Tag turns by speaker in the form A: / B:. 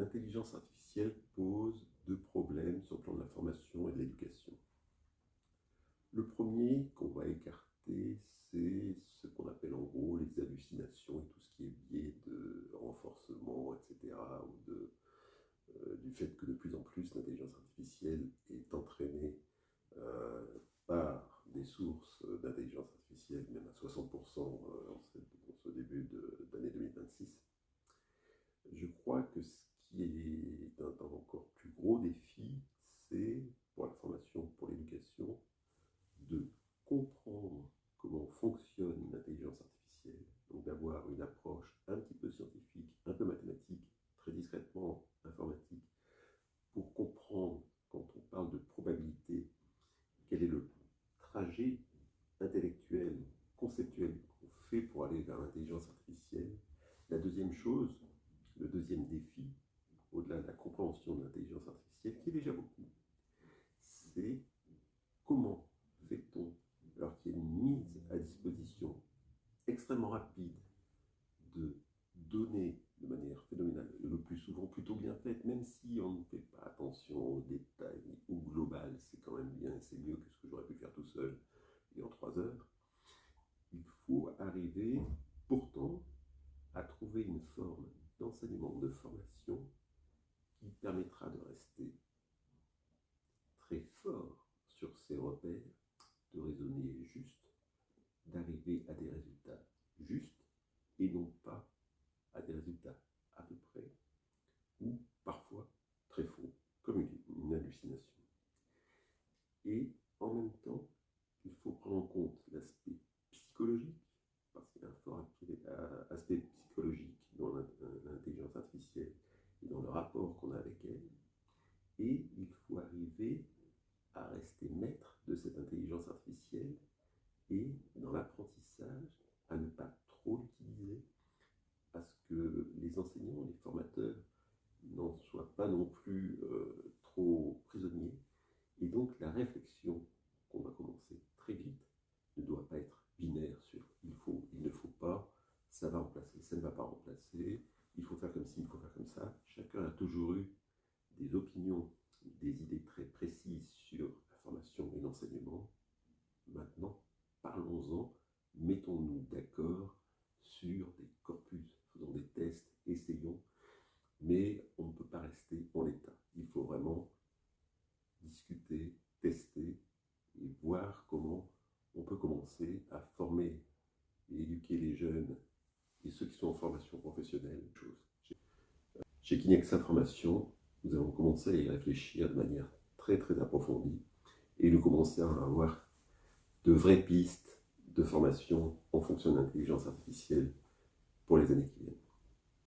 A: l'intelligence artificielle pose deux problèmes sur le plan de la formation et de l'éducation. Le premier qu'on va écarter, c'est ce qu'on appelle en gros les hallucinations et tout ce qui est biais de renforcement, etc., ou du fait que de plus en plus l'intelligence artificielle est entraînée par des sources d'intelligence artificielle, même à 60% en ce début d'année 2026. Je crois que ce qui est un encore plus gros défi, c'est pour la formation, pour l'éducation, de comprendre comment fonctionne l'intelligence artificielle, donc d'avoir une approche un petit peu scientifique, un peu mathématique, très discrètement informatique, pour comprendre, quand on parle de probabilité, quel est le trajet intellectuel, conceptuel qu'on fait pour aller vers l'intelligence artificielle. La deuxième chose, le deuxième défi, au-delà de la compréhension de l'intelligence artificielle, qui est déjà beaucoup, c'est comment fait-on, alors qu'il y a une mise à disposition extrêmement rapide de données de manière phénoménale, le plus souvent plutôt bien faite, même si on ne fait pas attention aux détails ou global, c'est quand même bien, c'est mieux que ce que j'aurais pu faire tout seul et en 3 heures. Il faut arriver pourtant à trouver une forme d'enseignement, de formation qui permettra de rester très fort sur ses repères, de raisonner juste, d'arriver à des résultats justes et non pas à des résultats à peu près ou parfois très faux, comme une hallucination. Et en même temps, il faut prendre en compte l'aspect psychologique, parce qu'il y a un fort aspect psychologique dans l'intelligence artificielle et dans le rapport qu'on a avec elle. Et il faut arriver à rester maître de cette intelligence artificielle et dans l'apprentissage, à ne pas trop l'utiliser, parce que les enseignants, les formateurs n'en soient pas non plus trop prisonniers. Et donc la réflexion qu'on va commencer très vite ne doit pas être binaire sur il faut, il ne faut pas, ça va remplacer, ça ne va pas remplacer, il faut faire comme ci, il faut faire comme ça. Chacun a toujours eu des opinions, des idées très précises sur la formation et l'enseignement. Maintenant, parlons-en, mettons-nous d'accord sur des corpus, faisons des tests, essayons, mais on ne peut pas rester en l'état. Il faut vraiment discuter, tester et voir comment on peut commencer à former et éduquer les jeunes et ceux qui sont en formation professionnelle. Chez Kinexa Formation, nous avons commencé à y réfléchir de manière très très approfondie et nous commençons à avoir de vraies pistes de formation en fonction de l'intelligence artificielle pour les années qui viennent.